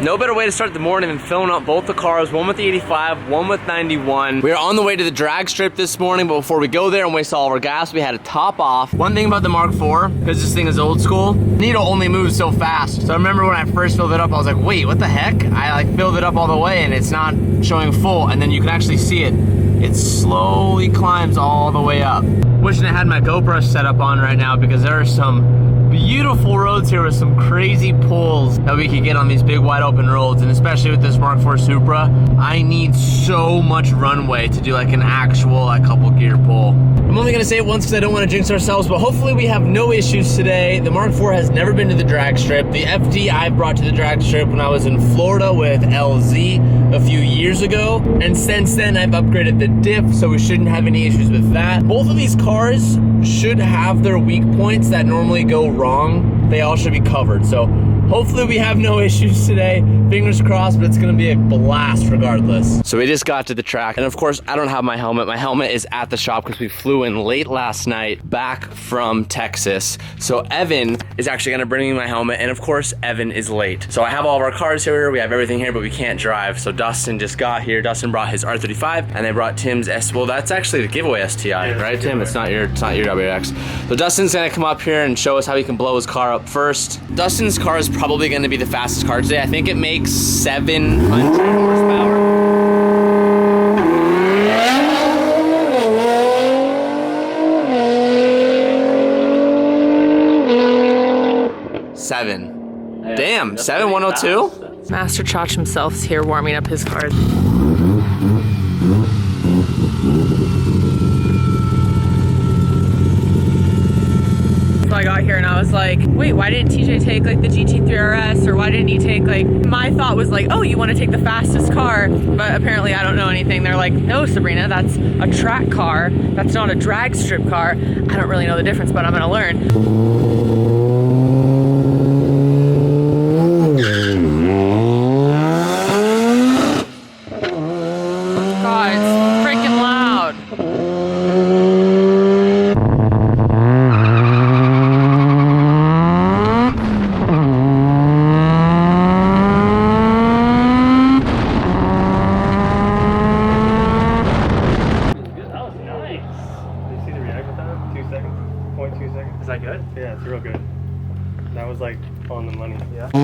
No better way to start the morning than filling up both the cars, one with the 85, one with 91. We are on the way to the drag strip this morning, but before we go there and waste all of our gas, we had to top off. One thing about the Mark IV, because this thing is old school, needle only moves so fast. So I remember when I first filled it up, I was like, wait, what the heck? I like filled it up all the way and it's not showing full, and then you can actually see it. It slowly climbs all the way up. Wishing I had my GoPro set up on right now because there are some beautiful roads here with some crazy pulls that we could get on these big wide open roads, and especially with this Mark IV Supra, I need so much runway to do like an actual like couple gear pull. I'm only gonna say it once because I don't want to jinx ourselves, but hopefully we have no issues today. The Mark IV has never been to the drag strip. The FD I brought to the drag strip when I was in Florida with LZ a few years ago, and since then I've upgraded the diff, so we shouldn't have any issues with that. Both of these cars should have their weak points that normally go wrong. They all should be covered, so hopefully we have no issues today. Fingers crossed, but it's gonna be a blast regardless. So we just got to the track, and of course I don't have my helmet. My helmet is at the shop because we flew in late last night back from Texas. So Evan is actually gonna bring me my helmet, and of course Evan is late. So I have all of our cars here, we have everything here, but we can't drive. So Dustin just got here. Dustin brought his R35, and they brought Tim's S. Well, that's actually the giveaway STI, yeah, right, Tim? It's not your WRX. So Dustin's gonna come up here and show us how he can blow his car up first. Dustin's car is probably gonna be the fastest car today. I think it makes 700 horsepower. 7. Yeah, damn, 7,102? Master Chach himself is here warming up his car. So I got here and I was like, wait, why didn't TJ take like the GT3 RS, or why didn't he take like, my thought was like, oh, you want to take the fastest car, but apparently I don't know anything. They're like, no, Sabrina, that's a track car. That's not a drag strip car. I don't really know the difference, but I'm gonna learn. God, it's freaking loud. Is that good? Yeah, it's real good. That was like on the money. Yeah. I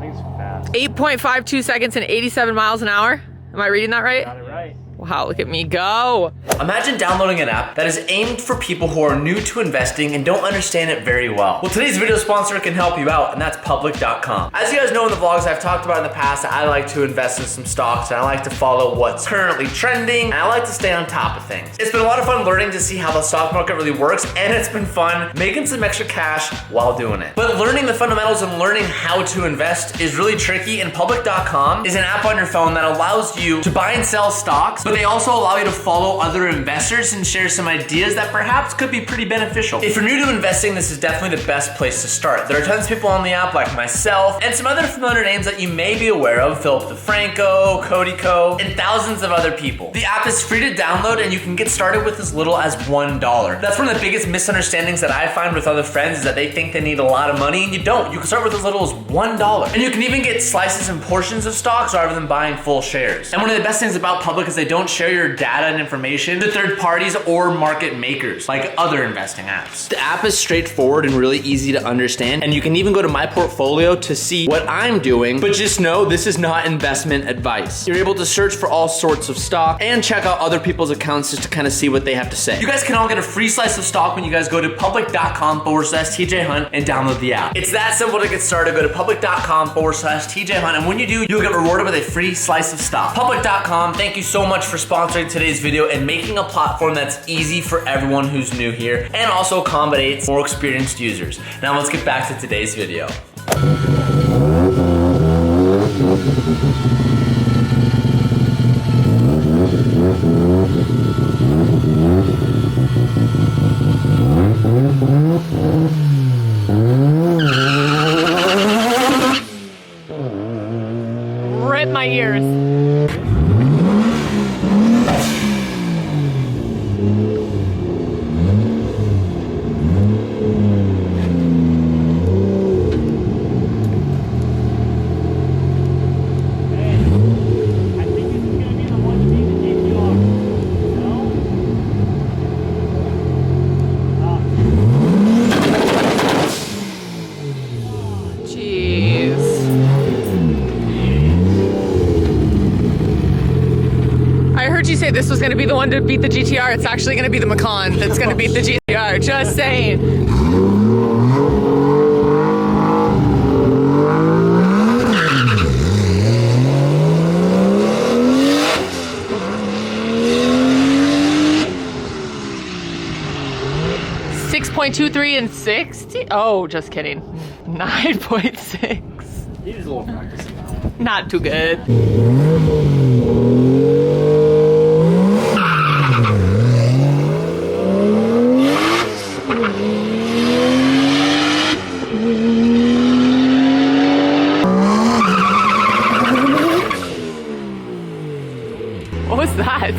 think it's fast. 8.52 seconds and 87 miles an hour. Am I reading that right? Got it right. Wow, look at me go. Imagine downloading an app that is aimed for people who are new to investing and don't understand it very well. Well, today's video sponsor can help you out, and that's public.com. As you guys know in the vlogs I've talked about in the past, I like to invest in some stocks, and I like to follow what's currently trending, and I like to stay on top of things. It's been a lot of fun learning to see how the stock market really works, and it's been fun making some extra cash while doing it. But learning the fundamentals and learning how to invest is really tricky, and public.com is an app on your phone that allows you to buy and sell stocks, but they also allow you to follow other investors and share some ideas that perhaps could be pretty beneficial. If you're new to investing, this is definitely the best place to start. There are tons of people on the app like myself and some other familiar names that you may be aware of, Philip DeFranco, Cody Co, and thousands of other people. The app is free to download and you can get started with as little as $1. That's one of the biggest misunderstandings that I find with other friends is that they think they need a lot of money, and you don't. You can start with as little as $1. And you can even get slices and portions of stocks rather than buying full shares. And one of the best things about Public is they don't share your data and information to third parties or market makers like other investing apps. The app is straightforward and really easy to understand, and you can even go to my portfolio to see what I'm doing, but just know this is not investment advice. You're able to search for all sorts of stock and check out other people's accounts just to kind of see what they have to say. You guys can all get a free slice of stock when you guys go to public.com/TJ Hunt and download the app. It's that simple to get started. Go to public.com/TJ Hunt, and when you do, you'll get rewarded with a free slice of stock. Public.com, thank you so much for sponsoring today's video and making a platform that's easy for everyone who's new here and also accommodates more experienced users. Now let's get back to today's video. Rip my ears. this was gonna be the one to beat the GTR. It's actually gonna be the Macan that's gonna beat the GTR. Just saying. .23 and 60? Oh, just kidding. 9.6. He was a little practicing now. Not too good. What was that?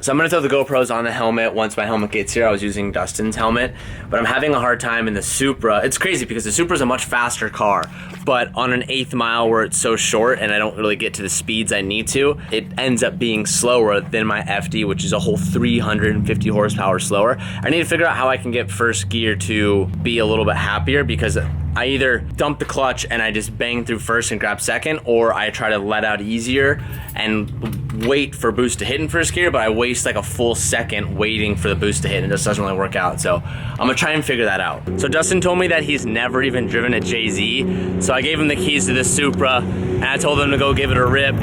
So I'm gonna throw the GoPros on the helmet once my helmet gets here. I was using Dustin's helmet, but I'm having a hard time in the Supra. It's crazy because the Supra is a much faster car, but on an 1/8 mile where it's so short and I don't really get to the speeds I need to, it ends up being slower than my FD, which is a whole 350 horsepower slower. I need to figure out how I can get first gear to be a little bit happier, because I either dump the clutch and I just bang through first and grab second, or I try to let out easier and wait for boost to hit in first gear, but I waste like a full second waiting for the boost to hit, and it just doesn't really work out. So I'm gonna try and figure that out. So Dustin told me that he's never even driven a JZ, so I gave him the keys to the Supra and I told him to go give it a rip.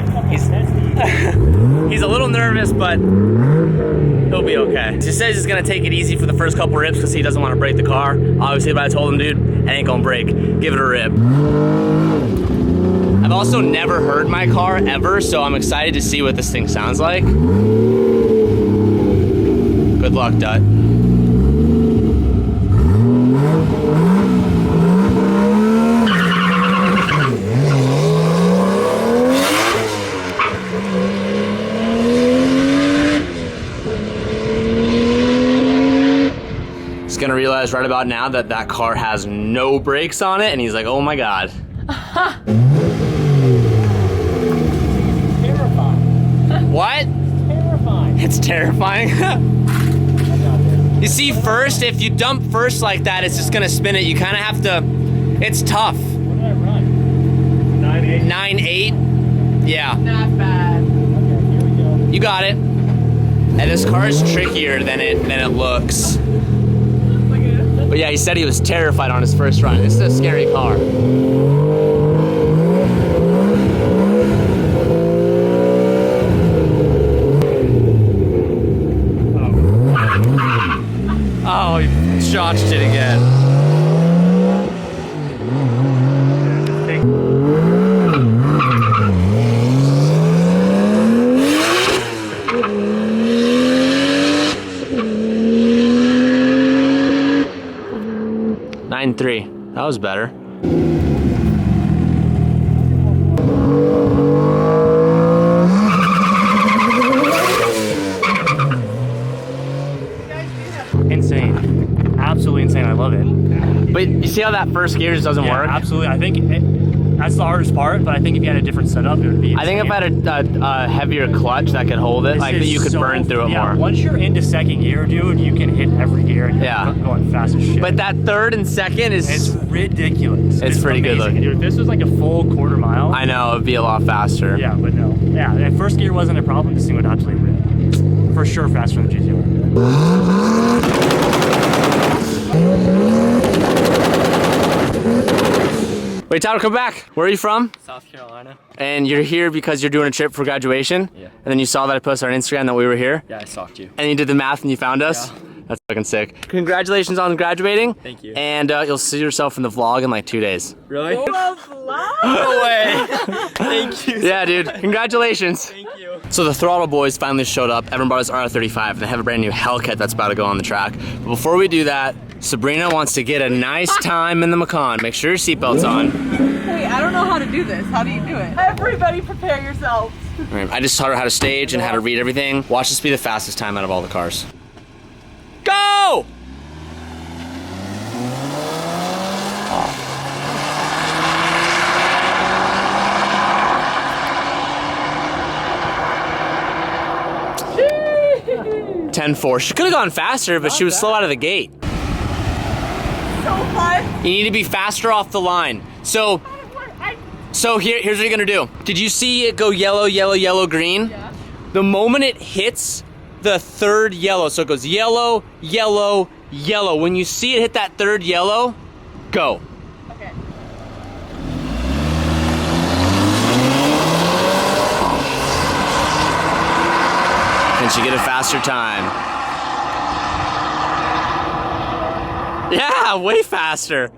He's a little nervous, but he'll be okay. He says he's gonna take it easy for the first couple rips because he doesn't want to break the car. Obviously, but I told him, dude, it ain't gonna break. Give it a rip. I've also never heard my car ever, so I'm excited to see what this thing sounds like. Good luck, Dut. He's gonna realize right about now that that car has no brakes on it, and he's like, oh my God. Terrifying. What? Terrifying. It's terrifying. You see, first, if you dump first like that, it's just gonna spin it. You kind of have to, it's tough. What did I run? 9.8. 9.8? Yeah. Not bad. Okay, here we go. You got it. And this car is trickier than it looks. But yeah, he said he was terrified on his first run. This is a scary car. Oh, he shotched it again. .93. That was better. Insane. Absolutely insane. I love it. But you see how that first gear just doesn't work? Absolutely. I think that's the hardest part, but I think if you had a different setup, it would be insane. I think if I had a heavier clutch that could hold it, like that you could burn through it more. Once you're into second gear, dude, you can hit every gear and you're going fast as shit. But that third and second is... It's ridiculous. It's pretty good looking. Dude, if this was like a full quarter mile. I know, it'd be a lot faster. Yeah, but no. Yeah, if first gear wasn't a problem, this thing would absolutely rip. For sure faster than the GTR. Wait, Tyler, come back. Where are you from? South Carolina. And you're here because you're doing a trip for graduation? Yeah. And then you saw that I posted on Instagram that we were here? Yeah, I stalked you. And you did the math and you found us? Yeah. That's fucking sick. Congratulations on graduating. Thank you. And you'll see yourself in the vlog in like 2 days. Really? No way. Thank you. Yeah, dude. Congratulations. Thank you. So the Throttle Boys finally showed up. Everyone brought us R35 and they have a brand new Hellcat that's about to go on the track. But before we do that, Sabrina wants to get a nice time in the Macan. Make sure your seatbelt's on. Wait, I don't know how to do this. How do you do it? Everybody prepare yourselves. I just taught her how to stage and how to read everything. Watch this be the fastest time out of all the cars. Go! Oh. 10.4. She could have gone faster, but she was slow out of the gate. So fun. You need to be faster off the line. So here's what you're gonna do. Did you see it go yellow, yellow, yellow, green? Yeah. the moment it hits the third yellow, so it goes yellow, yellow, yellow. When you see it hit that third yellow, go. Okay. Can she get a faster time? Yeah, way faster.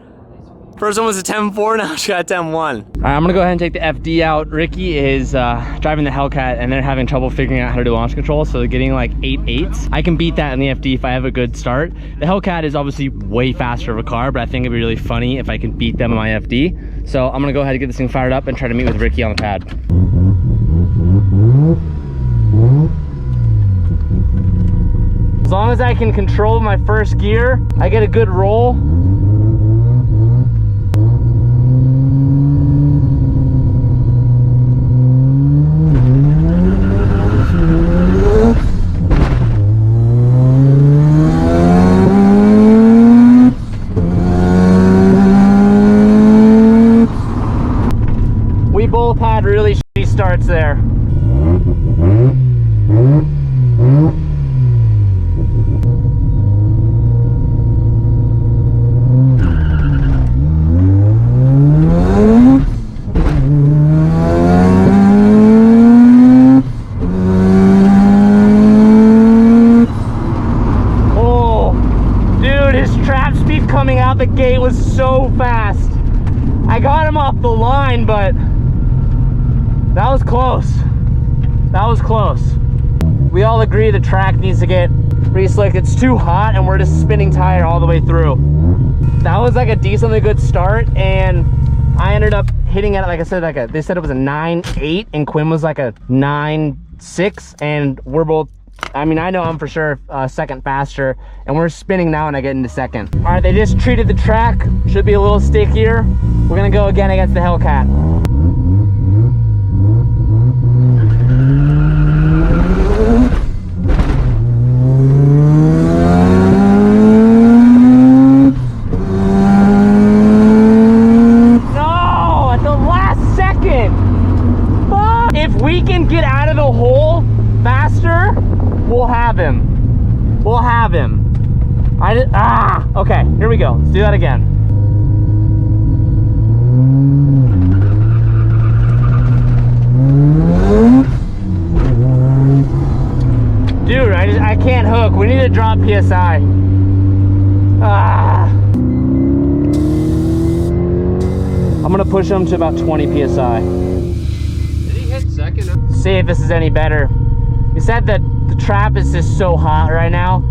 First one was a 10.4, now she got a 10.1. All right, I'm gonna go ahead and take the FD out. Ricky is driving the Hellcat and they're having trouble figuring out how to do launch control, so they're getting like 8.8s. I can beat that in the FD if I have a good start. The Hellcat is obviously way faster of a car, but I think it'd be really funny if I can beat them in my FD. So I'm gonna go ahead and get this thing fired up and try to meet with Ricky on the pad. As long as I can control my first gear, I get a good roll. We both had really shitty starts there. Coming out the gate was so fast. I got him off the line, but that was close. That was close. We all agree the track needs to get re-slicked. It's too hot and we're just spinning tire all the way through. That was like a decently good start, and I ended up hitting it, like I said, they said it was a 9.8 and Quinn was like a 9.6, and we're both, I mean, I know I'm for sure second faster, and we're spinning now and I get into second. All right, they just treated the track. Should be a little stickier. We're gonna go again against the Hellcat. No, at the last second. Fuck. If we can get out of the hole faster, we'll have him. We'll have him. Okay, here we go. Let's do that again. Dude, I can't hook. We need to drop PSI. I'm gonna push him to about 20 PSI. Did he hit second? See if this is any better. He said that the trap is just so hot right now.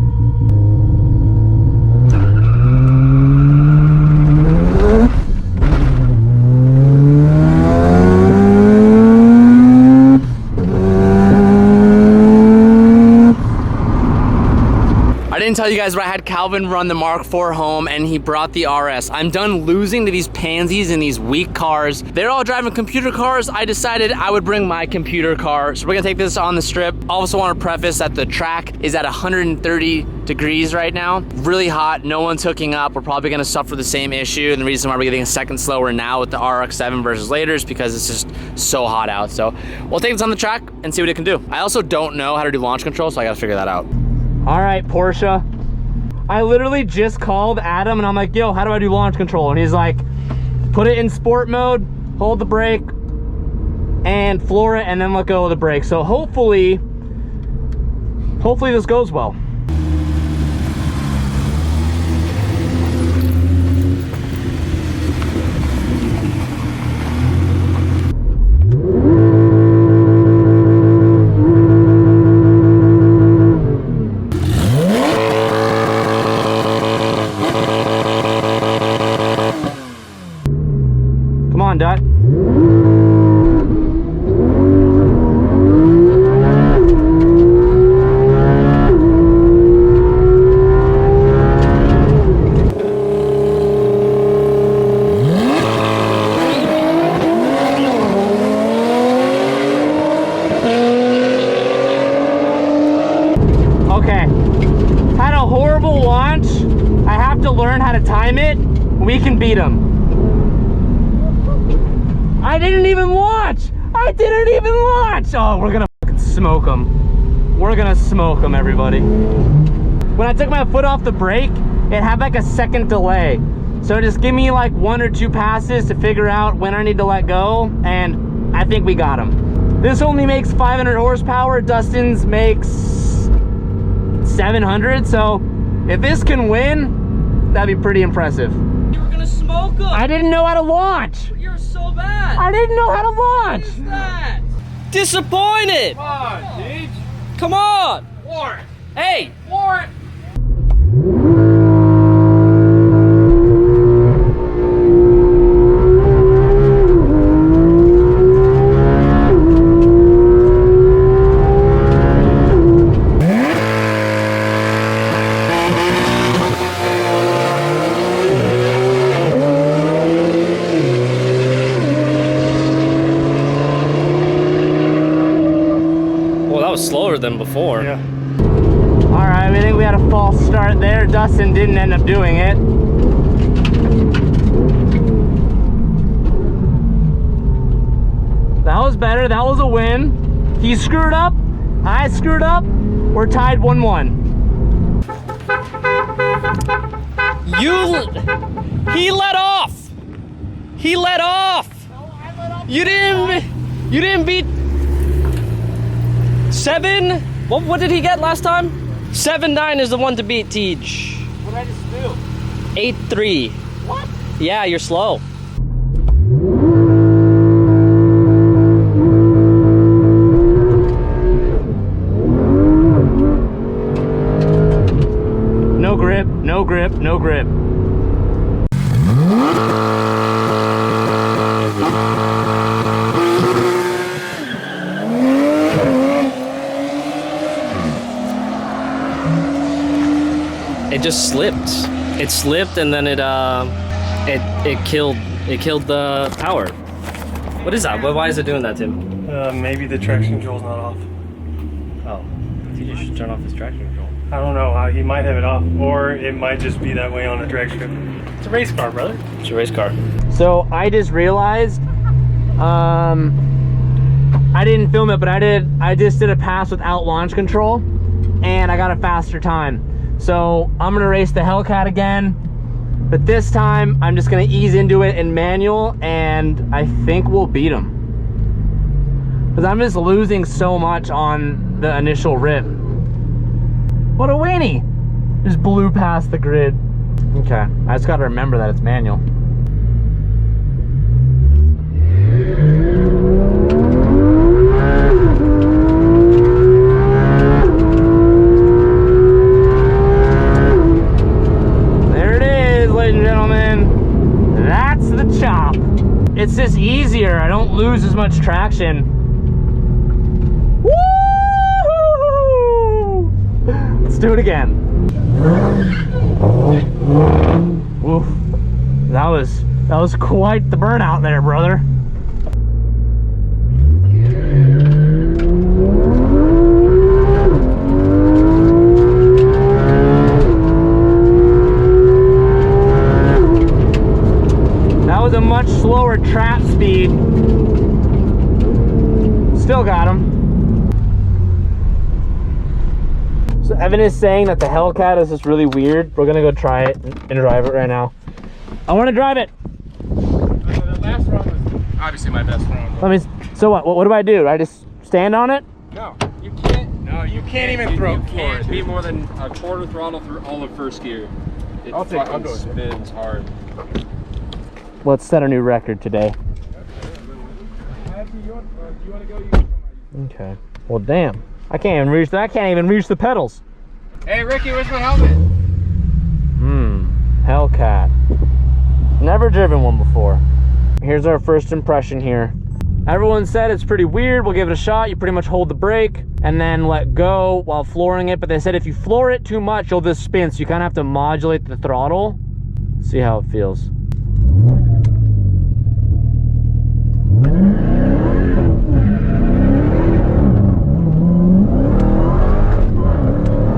I didn't tell you guys, but I had Calvin run the Mark IV home and he brought the RS. I'm done losing to these pansies in these weak cars. They're all driving computer cars. I decided I would bring my computer car. So we're gonna take this on the strip. I also want to preface that the track is at 130 degrees right now. Really hot, no one's hooking up. We're probably gonna suffer the same issue. And the reason why we're getting a second slower now with the RX-7 versus later is because it's just so hot out. So we'll take this on the track and see what it can do. I also don't know how to do launch control, so I gotta figure that out. All right, Porsche. I literally just called Adam and I'm like, yo, how do I do launch control? And he's like, put it in sport mode, hold the brake, and floor it, and then let go of the brake. So hopefully this goes well. Come on, Dot. Okay, had a horrible launch. I have to learn how to time it. We can beat him. I didn't even launch. I didn't even launch. Oh, we're gonna fucking smoke them. We're gonna smoke them, everybody. When I took my foot off the brake, it had like a second delay. So just give me like 1 or 2 passes to figure out when I need to let go, and I think we got him. This only makes 500 horsepower. Dustin's makes 700, so if this can win, that'd be pretty impressive. You were gonna smoke him. I didn't know how to launch. You're so bad. I didn't know how to launch. What is that? Disappointed. Come on, Deej. Come on. Warren. Hey. Warren. Slower than before. Yeah. All right, we think we had a false start there. Dustin didn't end up doing it. That was better. That was a win. He screwed up. I screwed up. We're tied 1-1. He let off. He let off. No, I let off. You didn't beat 7. What did he get last time? 7-9 is the one to beat, Tej. What did I just do? 8-3. What? Yeah, you're slow. No grip, no grip, no grip. It just slipped. It slipped and then it killed the power. What is that? Why is it doing that, Tim? Maybe the traction control's not off. Oh, I think you should turn off his traction control. I don't know. He might have it off, or it might just be that way on a drag strip. It's a race car, brother. It's a race car. So I just realized, I didn't film it, but I just did a pass without launch control, and I got a faster time. So I'm gonna race the Hellcat again, but this time I'm just gonna ease into it in manual, and I think we'll beat him. Because I'm just losing so much on the initial rip. What a weenie! Just blew past the grid. Okay, I just gotta remember that it's manual. It's just easier. I don't lose as much traction. Woo! Let's do it again. Oof. That was quite the burnout there, brother. A much slower trap speed. Still got him. So Evan is saying that the Hellcat is just really weird. We're gonna go try it and drive it right now. I want to drive it. The last round was obviously my best round. So what do I do? I just stand on it? No, you can't. No, you can't even throw. You can't be more than a quarter throttle through all of first gear. It fucking spins hard. Let's set a new record today. Okay. Well, damn. I can't even reach that. I can't even reach the pedals. Hey, Ricky, where's my helmet? Hellcat. Never driven one before. Here's our first impression here. Everyone said it's pretty weird. We'll give it a shot. You pretty much hold the brake and then let go while flooring it. But they said if you floor it too much, you'll just spin. So you kind of have to modulate the throttle. See how it feels.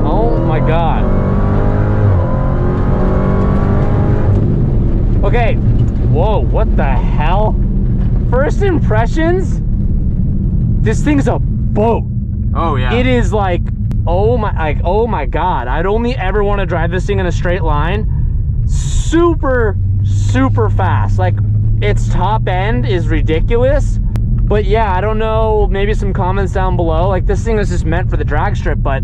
Oh my God. Okay. Whoa, what the hell? First impressions? This thing's a boat. Oh yeah. It is like, oh my God. I'd only ever want to drive this thing in a straight line. Super, super fast. Like, its top end is ridiculous. But yeah, I don't know, maybe some comments down below. Like, this thing is just meant for the drag strip, but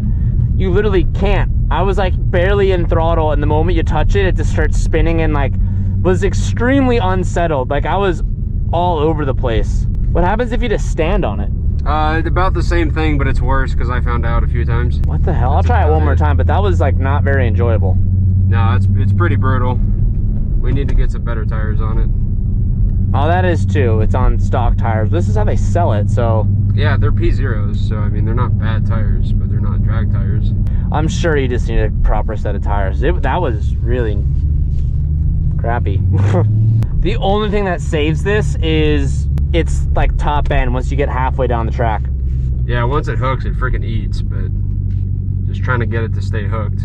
you literally can't. I was like barely in throttle, and the moment you touch it, it just starts spinning and like was extremely unsettled. Like, I was all over the place. What happens if you just stand on it? It's about the same thing, but it's worse because I found out a few times. What the hell? I'll try it one more time, but that was like not very enjoyable. No, it's pretty brutal. We need to get some better tires on it. Oh, that is too. It's on stock tires. This is how they sell it, so. Yeah, they're P0s, so I mean, they're not bad tires, but they're not drag tires. I'm sure you just need a proper set of tires. That was really crappy. The only thing that saves this is it's like top end once you get halfway down the track. Yeah, once it hooks, it freaking eats, but just trying to get it to stay hooked.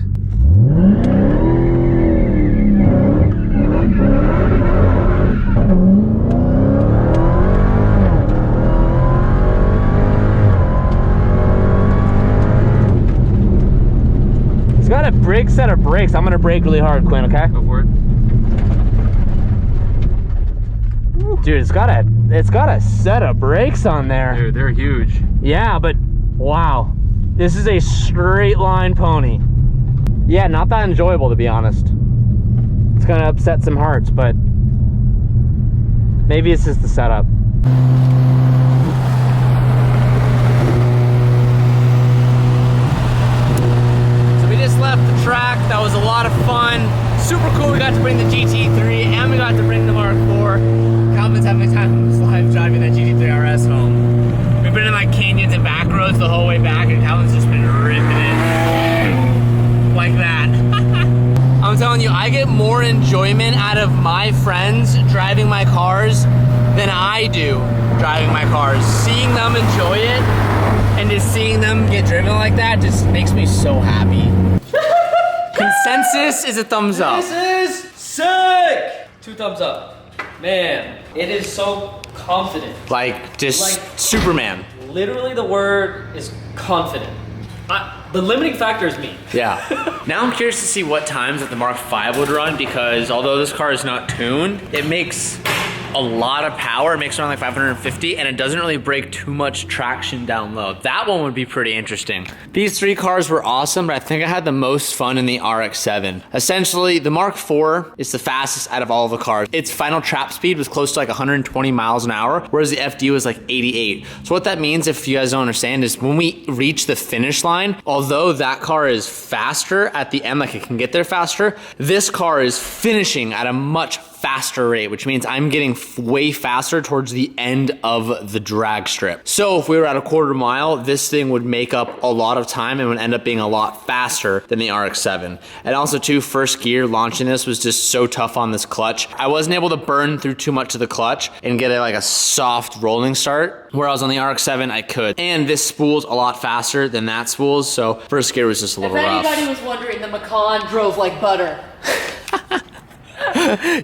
It's got a big set of brakes. I'm gonna brake really hard, Quinn, okay? Go for it. Dude, it's got a set of brakes on there. Dude, they're huge. Yeah, but wow. This is a straight line pony. Yeah, not that enjoyable, to be honest. It's gonna upset some hearts, but maybe it's just the setup. So we just left the track. That was a lot of fun. Super cool. We got to bring the GT3 and we got to bring the Mark IV. Calvin's having a time of his life driving that GT3 RS home. We've been in like canyons and back roads the whole way back, and Calvin's just been ripping it like that. I'm telling you, I get more enjoyment out of my friends driving my cars than I do driving my cars. Seeing them enjoy it and just seeing them get driven like that just makes me so happy. Consensus is a thumbs up. This is sick! 2 thumbs up. Man, it is so confident. Like, just Like- Superman. Literally the word is confident. The limiting factor is me. Yeah. Now I'm curious to see what times that the Mark V would run, because although this car is not tuned, it makes a lot of power. It makes around like 550, and it doesn't really break too much traction down low. That one would be pretty interesting. These 3 cars were awesome, but I think I had the most fun in the RX-7. Essentially, the Mark IV is the fastest out of all the cars. Its final trap speed was close to like 120 miles an hour, whereas the FD was like 88. So what that means, if you guys don't understand, is when we reach the finish line, although that car is faster at the end, like it can get there faster, this car is finishing at a much faster rate, which means I'm getting way faster towards the end of the drag strip. So if we were at a quarter mile, this thing would make up a lot of time and would end up being a lot faster than the RX-7. And also too, first gear launching this was just so tough on this clutch. I wasn't able to burn through too much of the clutch and get like a soft rolling start, whereas on the RX-7 I could. And this spools a lot faster than that spools, so first gear was just a little rough. If anybody was wondering, the Macan drove like butter.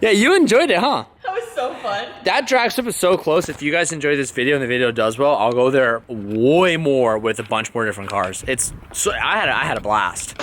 Yeah, you enjoyed it, huh? That was so fun. That drag strip is so close. If you guys enjoy this video and the video does well, I'll go there way more with a bunch more different cars. It's so I had a blast.